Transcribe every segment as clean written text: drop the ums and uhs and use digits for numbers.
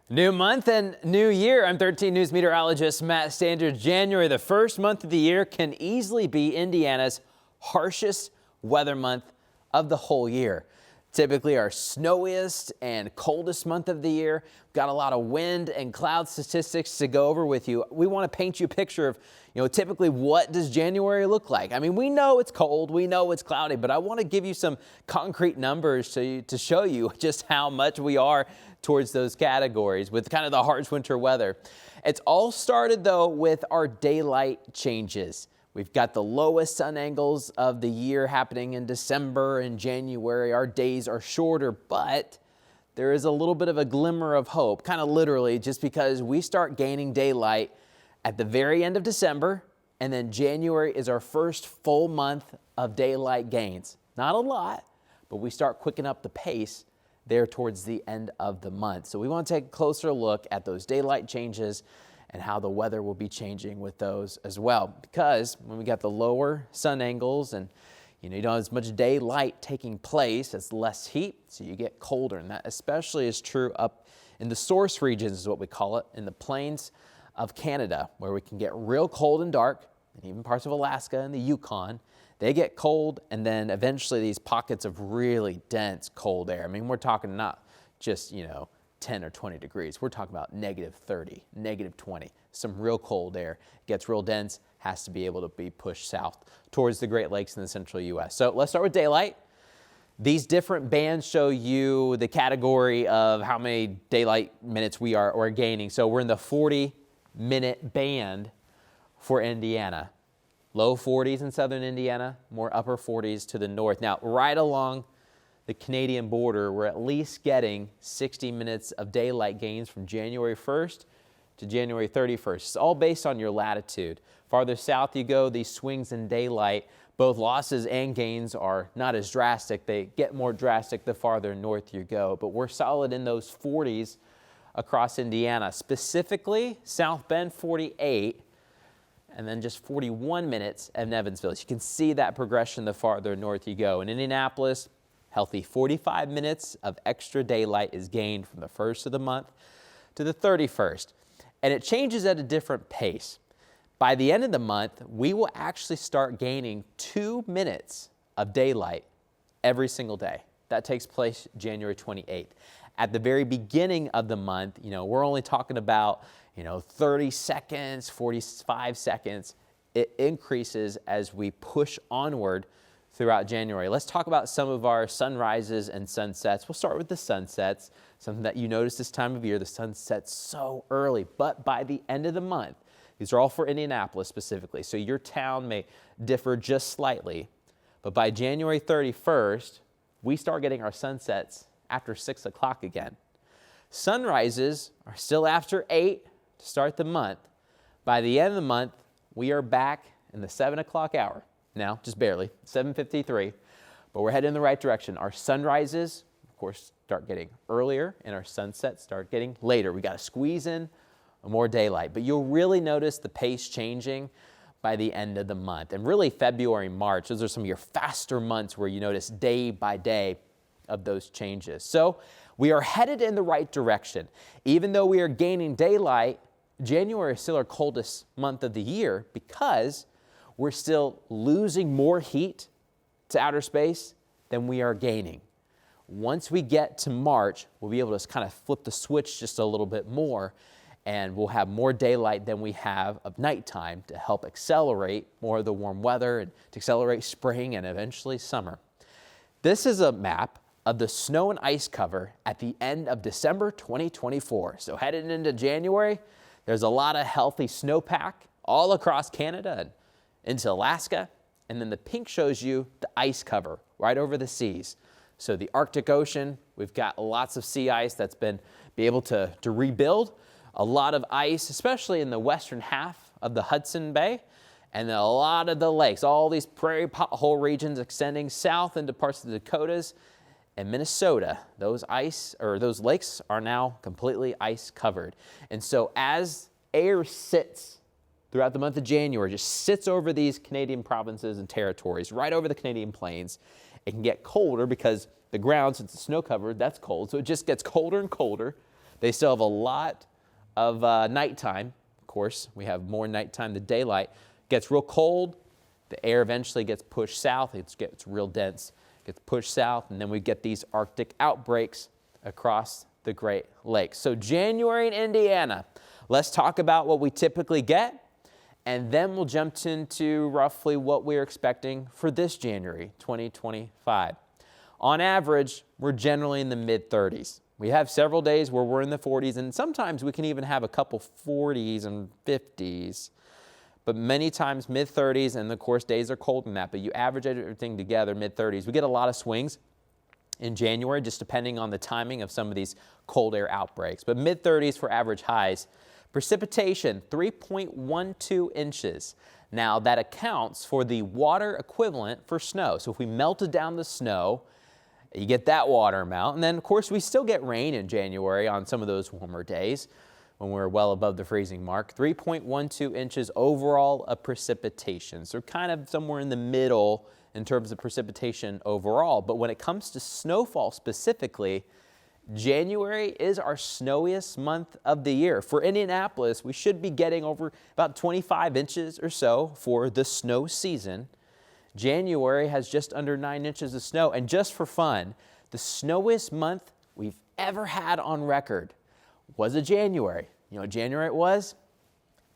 New month and new year. I'm 13 News meteorologist Matt Standard. January, the first month of the year, can easily be Indiana's harshest weather month of the whole year. Typically our snowiest and coldest month of the year. Got a lot of wind and cloud statistics to go over with you. We want to paint you a picture of, typically what does January look like? I mean, we know it's cold, we know it's cloudy, but I want to give you some concrete numbers to show you just how much we are towards those categories with kind of the harsh winter weather. It's all started though with our daylight changes. We've got the lowest sun angles of the year happening in December and January. Our days are shorter, but there is a little bit of a glimmer of hope, kind of literally, just because we start gaining daylight at the very end of December, and then January is our first full month of daylight gains. Not a lot, but we start quickening up the pace there towards the end of the month. So we want to take a closer look at those daylight changes and how the weather will be changing with those as well. Because when we got the lower sun angles and you don't have as much daylight taking place, it's less heat, so you get colder. And that especially is true up in the source regions, is what we call it, in the plains of Canada, where we can get real cold and dark, and even parts of Alaska and the Yukon. They get cold, and then eventually these pockets of really dense cold air. I mean, we're talking not just, 10 or 20 degrees. We're talking about -30, -20. Some real cold air. Gets real dense, has to be able to be pushed south towards the Great Lakes in the central U.S. So let's start with daylight. These different bands show you the category of how many daylight minutes we're gaining. So we're in the 40-minute band for Indiana. Low 40s in southern Indiana, more upper 40s to the north. Now, right along the Canadian border, we're at least getting 60 minutes of daylight gains from January 1st to January 31st. It's all based on your latitude. Farther south you go, these swings in daylight, both losses and gains are not as drastic. They get more drastic the farther north you go, but we're solid in those 40s across Indiana. Specifically, South Bend 48, and then just 41 minutes at Evansville. So you can see that progression the farther north you go. In Indianapolis, healthy 45 minutes of extra daylight is gained from the 1st of the month to the 31st. And it changes at a different pace. By the end of the month, we will actually start gaining 2 minutes of daylight every single day. That takes place January 28th. At the very beginning of the month, we're only talking about 30 seconds, 45 seconds. It increases as we push onward throughout January. Let's talk about some of our sunrises and sunsets. We'll start with the sunsets, something that you notice this time of year. The sun sets so early, but by the end of the month, these are all for Indianapolis specifically, so your town may differ just slightly, but by January 31st, we start getting our sunsets after 6 o'clock again. Sunrises are still after 8 to start the month. By the end of the month, we are back in the 7 o'clock hour. Now, just barely, 7:53, but we're heading in the right direction. Our sunrises, of course, start getting earlier, and our sunsets start getting later. We got to squeeze in more daylight, but you'll really notice the pace changing by the end of the month. And really February, March, those are some of your faster months where you notice day by day of those changes. So we are headed in the right direction. Even though we are gaining daylight, January is still our coldest month of the year because we're still losing more heat to outer space than we are gaining. Once we get to March, we'll be able to kind of flip the switch just a little bit more, and we'll have more daylight than we have of nighttime to help accelerate more of the warm weather and to accelerate spring and eventually summer. This is a map of the snow and ice cover at the end of December 2024. So headed into January, there's a lot of healthy snowpack all across Canada and into Alaska, and then the pink shows you the ice cover right over the seas. So the Arctic Ocean, we've got lots of sea ice that's been able to rebuild. A lot of ice, especially in the western half of the Hudson Bay, and then a lot of the lakes, all these prairie pothole regions extending south into parts of the Dakotas and Minnesota. Those lakes are now completely ice covered. And so as air sits throughout the month of January, just sits over these Canadian provinces and territories, right over the Canadian plains, it can get colder because the ground, since it's snow covered, that's cold. So it just gets colder and colder. They still have a lot of nighttime. Of course, we have more nighttime than daylight. Gets real cold. The air eventually gets pushed south. It gets real dense, gets pushed south, and then we get these Arctic outbreaks across the Great Lakes. So January in Indiana, let's talk about what we typically get, and then we'll jump into roughly what we're expecting for this January 2025. On average, we're generally in the mid-30s. We have several days where we're in the 40s, and sometimes we can even have a couple 40s and 50s. But many times mid-30s, and of course days are cold in that, but you average everything together, mid-30s. We get a lot of swings in January, just depending on the timing of some of these cold air outbreaks. But mid-30s for average highs. Precipitation, 3.12 inches. Now that accounts for the water equivalent for snow. So if we melted down the snow, you get that water amount. And then of course we still get rain in January on some of those warmer days when we're well above the freezing mark. 3.12 inches overall of precipitation. So kind of somewhere in the middle in terms of precipitation overall. But when it comes to snowfall specifically, January is our snowiest month of the year. For Indianapolis, we should be getting over about 25 inches or so for the snow season. January has just under 9 inches of snow. And just for fun, the snowiest month we've ever had on record was a January. You know what January it was?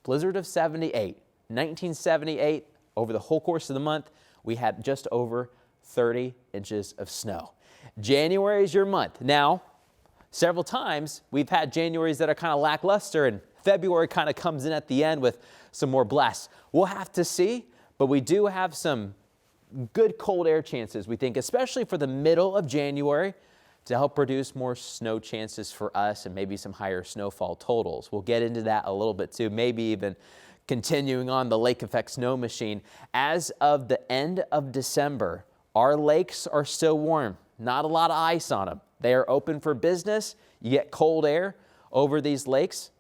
Blizzard of 78. 1978, over the whole course of the month, we had just over 30 inches of snow. January is your month. Now, several times we've had Januaries that are kind of lackluster, and February kind of comes in at the end with some more blasts. We'll have to see, but we do have some good cold air chances, we think, especially for the middle of January, to help produce more snow chances for us and maybe some higher snowfall totals. We'll get into that a little bit too, maybe even continuing on the lake effect snow machine. As of the end of December, our lakes are still warm. Not a lot of ice on them. They are open for business. You get cold air over these lakes,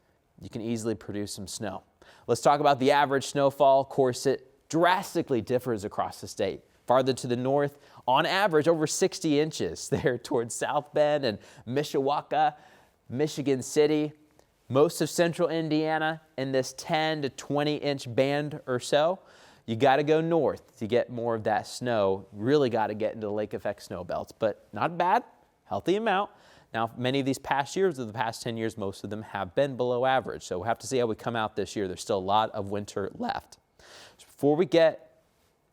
you can easily produce some snow. Let's talk about the average snowfall. Of course, it drastically differs across the state. Farther to the north, on average, over 60 inches there towards South Bend and Mishawaka, Michigan City. Most of central Indiana in this 10 to 20 inch band or so. You got to go north to get more of that snow. Really got to get into the lake effect snow belts, but not bad, healthy amount. Now, many of these past years, of the past 10 years, most of them have been below average. So we'll have to see how we come out this year. There's still a lot of winter left. So before we get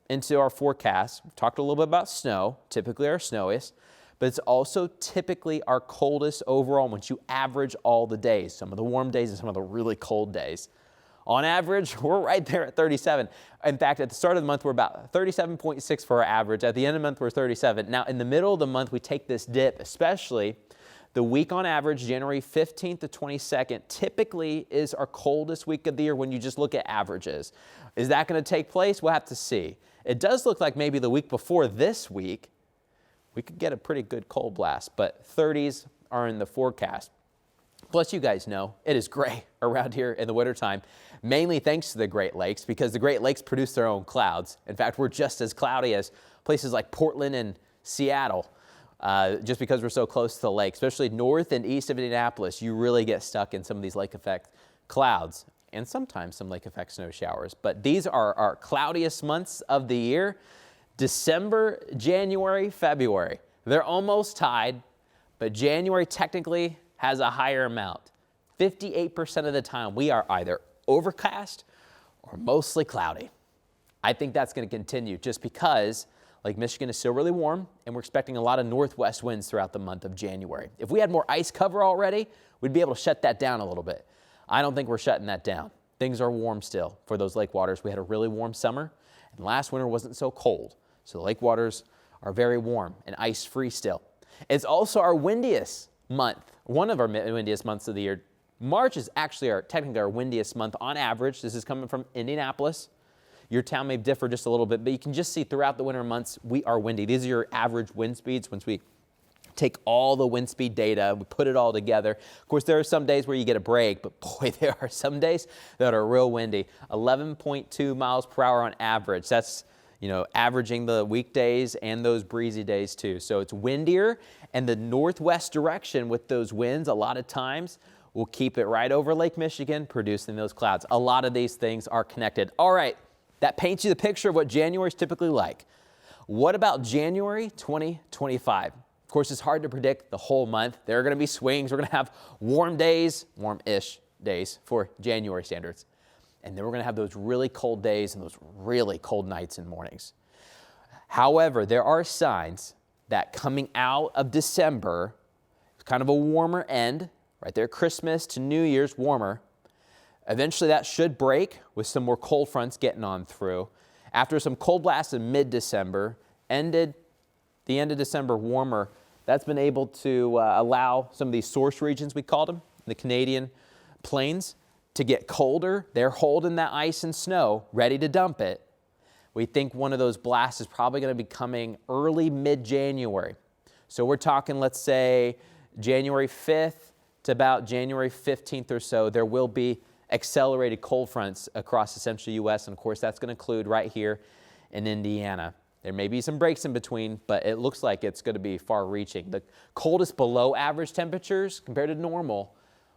into our forecast, we've talked a little bit about snow, typically our snowiest, but it's also typically our coldest overall once you average all the days, some of the warm days and some of the really cold days. On average, we're right there at 37. In fact, at the start of the month, we're about 37.6 for our average. At the end of the month, we're 37. Now, in the middle of the month, we take this dip, especially the week on average, January 15th to 22nd, typically is our coldest week of the year when you just look at averages. Is that going to take place? We'll have to see. It does look like maybe the week before this week, we could get a pretty good cold blast, but 30s are in the forecast. Plus, you guys know it is gray around here in the wintertime, mainly thanks to the Great Lakes, because the Great Lakes produce their own clouds. In fact, we're just as cloudy as places like Portland and Seattle, just because we're so close to the lake, especially north and east of Indianapolis. You really get stuck in some of these lake effect clouds and sometimes some lake effect snow showers. But these are our cloudiest months of the year. December, January, February. They're almost tied, but January technically has a higher amount. 58% of the time, we are either overcast or mostly cloudy. I think that's going to continue just because Lake Michigan is still really warm, and we're expecting a lot of northwest winds throughout the month of January. If we had more ice cover already, we'd be able to shut that down a little bit. I don't think we're shutting that down. Things are warm still for those lake waters. We had a really warm summer, and last winter wasn't so cold. So the lake waters are very warm and ice-free still. It's also our windiest month, one of our windiest months of the year. March is actually technically our windiest month on average. This is coming from Indianapolis. Your town may differ just a little bit, but you can just see throughout the winter months, we are windy. These are your average wind speeds once we take all the wind speed data, we put it all together. Of course, there are some days where you get a break, but boy, there are some days that are real windy. 11.2 miles per hour on average. That's, averaging the weekdays and those breezy days too. So it's windier, and the northwest direction with those winds a lot of times will keep it right over Lake Michigan, producing those clouds. A lot of these things are connected. All right, that paints you the picture of what January is typically like. What about January 2025? Of course, it's hard to predict the whole month. There are going to be swings. We're going to have warm days, warm-ish days for January standards. And then we're going to have those really cold days and those really cold nights and mornings. However, there are signs that coming out of December, kind of a warmer end, right there, Christmas to New Year's, warmer. Eventually that should break with some more cold fronts getting on through. After some cold blasts in mid-December, the end of December warmer, that's been able to allow some of these source regions, we called them, the Canadian plains, to get colder. They're holding that ice and snow, ready to dump it. We think one of those blasts is probably going to be coming early mid-January. So we're talking, let's say, January 5th to about January 15th or so, there will be accelerated cold fronts across the central U.S. And of course, that's going to include right here in Indiana. There may be some breaks in between, but it looks like it's going to be far-reaching. The coldest below average temperatures compared to normal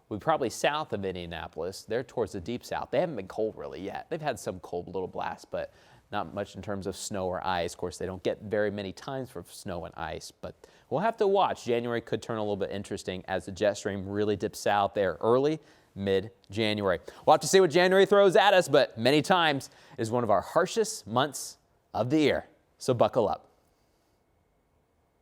will be probably south of Indianapolis. They're towards the deep south. They haven't been cold really yet. They've had some cold little blasts, but not much in terms of snow or ice. Of course, they don't get very many times for snow and ice, but we'll have to watch. January could turn a little bit interesting as the jet stream really dips south there early, mid-January. We'll have to see what January throws at us, but many times is one of our harshest months of the year. So buckle up.